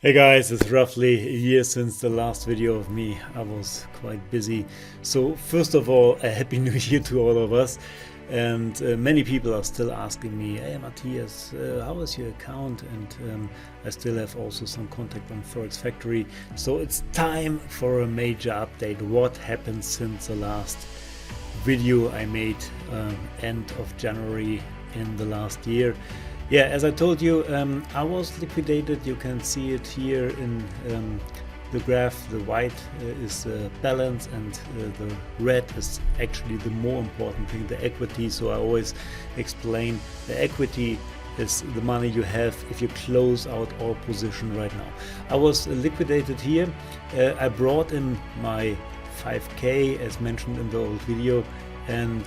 Hey guys, it's roughly a year since the last video of me. I was quite busy. So first of all, a happy new year to all of us. And many people are still asking me, hey Matthias, how is your account? And I still have also some contact on Forex Factory. So it's time for a major update. What happened since the last video I made end of January in the last year? Yeah, as I told you, I was liquidated. You can see it here in the graph. The white is balance, and the red is actually the more important thing, the equity. So I always explain the equity is the money you have if you close out all position right now. I was liquidated here. I brought in my 5K as mentioned in the old video. And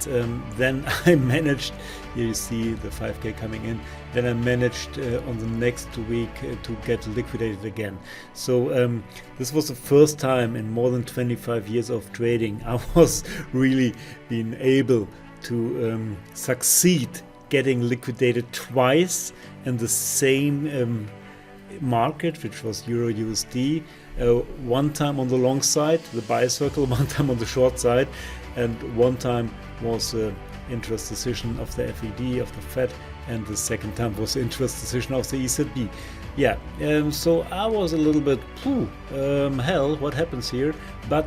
then I managed, here you see the 5K coming in, then I managed on the next week to get liquidated again. So this was the first time in more than 25 years of trading I was really being able to succeed getting liquidated twice in the same market, which was Euro USD. One time on the long side, the buy circle, one time on the short side, and one time was interest decision of the FED, of the Fed, and the second time was interest decision of the ECB. Yeah, so I was a little bit, hell, what happens here? But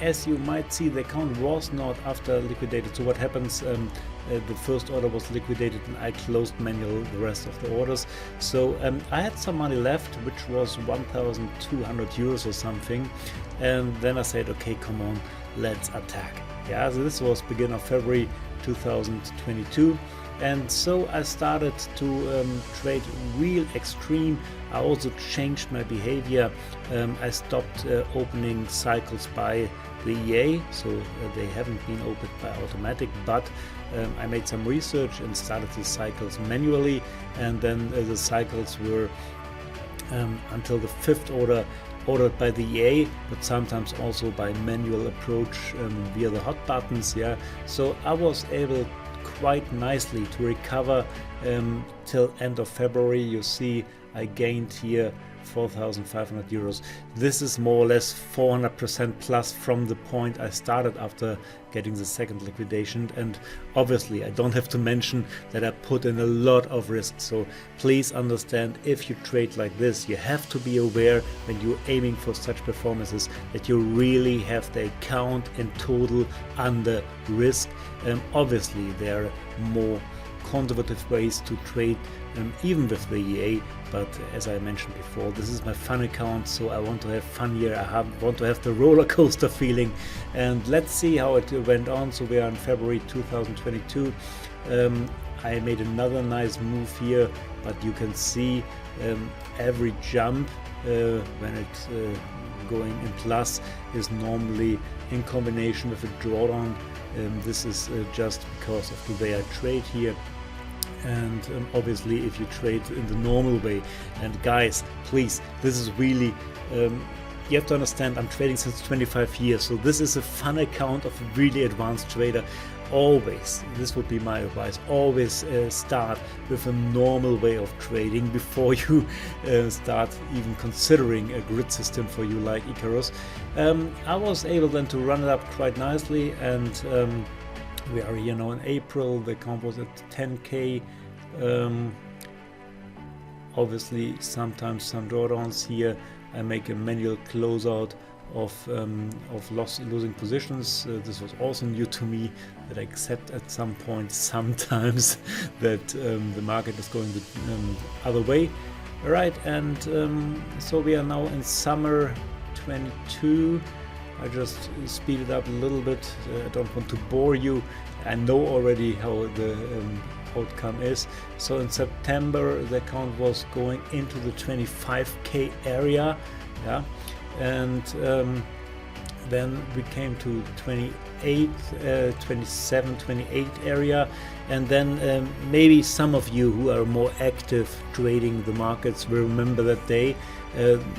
as you might see, the account was not after liquidated. So what happens, the first order was liquidated and I closed manual the rest of the orders. So I had some money left, which was 1,200 euros or something. And then I said, okay, come on, let's attack. Yeah, so this was beginning of February 2022. And so I started to trade real extreme. I also changed my behavior. I stopped opening cycles by the EA, so they haven't been opened by automatic, but I made some research and started the cycles manually, and then the cycles were until the fifth order ordered by the EA, but sometimes also by manual approach via the hot buttons. Yeah, so I was able quite nicely to recover till end of February. You see I gained here 4,500 euros. This is more or less 400% plus from the point I started after getting the second liquidation. And obviously I don't have to mention that I put in a lot of risk. So please understand, if you trade like this, you have to be aware when you're aiming for such performances that you really have the account in total under risk. Obviously there are more conservative ways to trade even with the EA, but as I mentioned before, this is my fun account, so I want to have fun here. I want to have the roller coaster feeling, and let's see how it went on. So we are in February 2022. I made another nice move here, but you can see every jump when it's going in plus is normally in combination with a drawdown. This is just because of the way I trade here. And obviously if you trade in the normal way, and guys, please, this is really you have to understand, I'm trading since 25 years, so this is a fun account of a really advanced trader. Always, this would be my advice, always start with a normal way of trading before you start even considering a grid system for you like Icarus. I was able then to run it up quite nicely, and we are here now in April. The account was at 10K. Obviously sometimes some drawdowns here. I make a manual closeout of losing positions. This was also new to me, that I accept at some point sometimes that the market is going the other way. All right, and so we are now in summer 22. I just speed it up a little bit. I don't want to bore you. I know already how the outcome is. So in September the account was going into the 25K area, yeah, and then we came to 28, 27, 28 area, and then maybe some of you who are more active trading the markets will remember that day.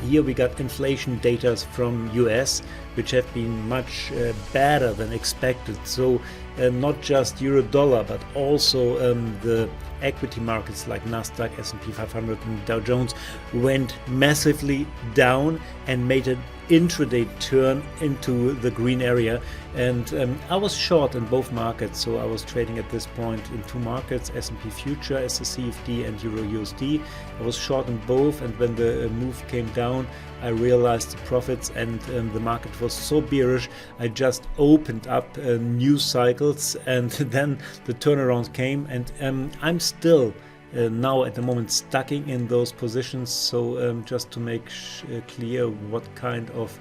Here we got inflation data from US, which have been much better than expected. So not just euro dollar, but also the equity markets like Nasdaq, S&P 500 and Dow Jones went massively down and made an intraday turn into the green area. And I was short in both markets, so I was trading at this point in two markets, S&P Future as the CFD and Euro USD. I was short in both, and when the move came down, I realized the profits, and the market was so bearish, I just opened up new cycles, and then the turnaround came, and I'm still now at the moment stucking in those positions. So just to make clear what kind of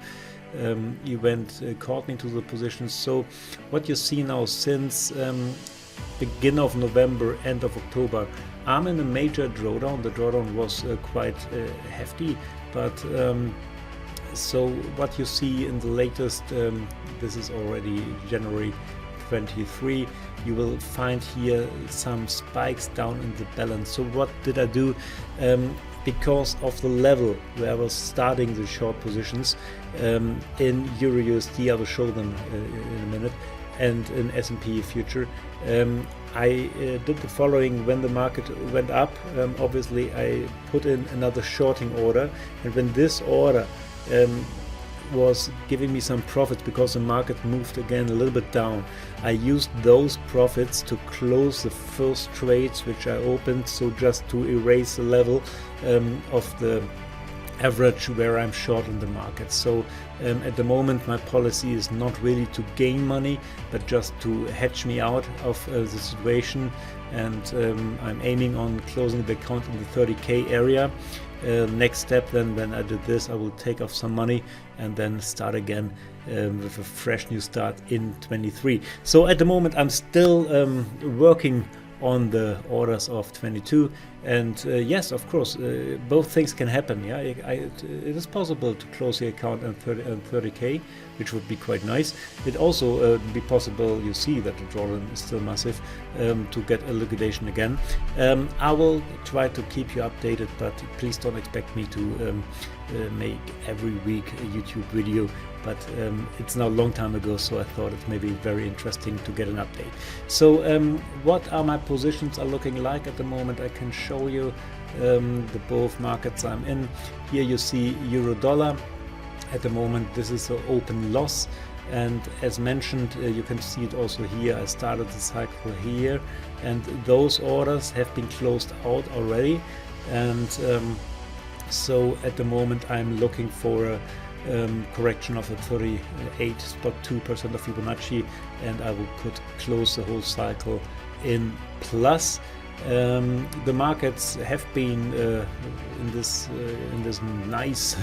event caught me to the positions. So what you see now since beginning of November, end of October, I'm in a major drawdown. The drawdown was quite hefty, but so what you see in the latest, this is already January 23, you will find here some spikes down in the balance. So what did I do? Because of the level where I was starting the short positions in Euro USD, I will show them in a minute, and in S&P Future, I did the following. When the market went up, obviously I put in another shorting order, and when this order was giving me some profits because the market moved again a little bit down, I used those profits to close the first trades which I opened, so just to erase the level of the average where I'm short in the market. So at the moment my policy is not really to gain money, but just to hedge me out of the situation, and I'm aiming on closing the account in the 30k area. Next step then, when I did this, I will take off some money and then start again with a fresh new start in 23. So at the moment I'm still working on the orders of 22, and yes, of course, both things can happen. Yeah, it is possible to close the account on 30k, which would be quite nice. It also be possible, you see that the drawdown is still massive, to get a liquidation again. I will try to keep you updated, but please don't expect me to make every week a YouTube video, but it's now a long time ago, so I thought it may be very interesting to get an update. So what are my positions are looking like at the moment? I can show you the both markets I'm in. Here you see euro dollar. At the moment this is an open loss, and as mentioned, you can see it also here. I started the cycle here, and those orders have been closed out already, and so at the moment I'm looking for a correction of a 38.2% of Fibonacci, and I could close the whole cycle in plus. The markets have been in this nice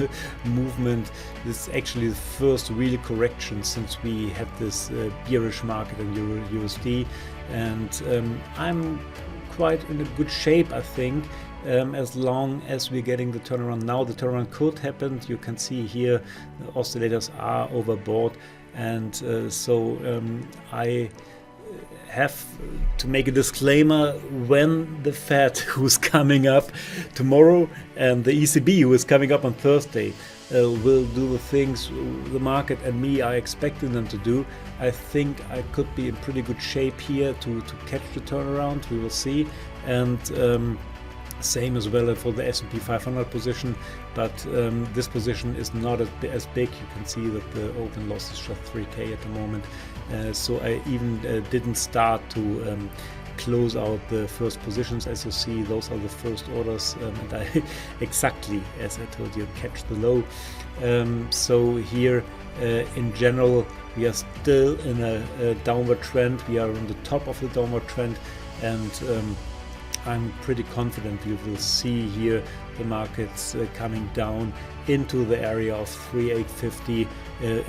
movement. This is actually the first real correction since we had this bearish market in Euro USD, and I'm quite in a good shape, I think, as long as we're getting the turnaround. Now the turnaround could happen. You can see here the oscillators are overbought, and so I have to make a disclaimer. When the Fed, who's coming up tomorrow, and the ECB, who is coming up on Thursday, will do the things the market and me are expecting them to do, I think I could be in pretty good shape here to catch the turnaround. We will see. And same as well for the S&P 500 position, but this position is not as big. You can see that the open loss is just 3k at the moment, so I even didn't start to close out the first positions. As you see, those are the first orders, and I exactly, as I told you, catch the low. So here in general we are still in a downward trend. We are on the top of the downward trend, and I'm pretty confident we will see here the markets coming down into the area of 3850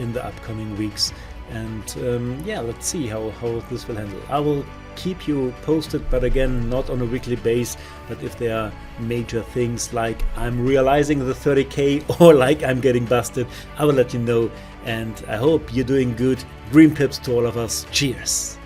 in the upcoming weeks. and yeah, let's see how this will handle. I will keep you posted, but again, not on a weekly base. But if there are major things like I'm realizing the 30k or like I'm getting busted, I will let you know. And I hope you're doing good. Green pips to all of us. Cheers.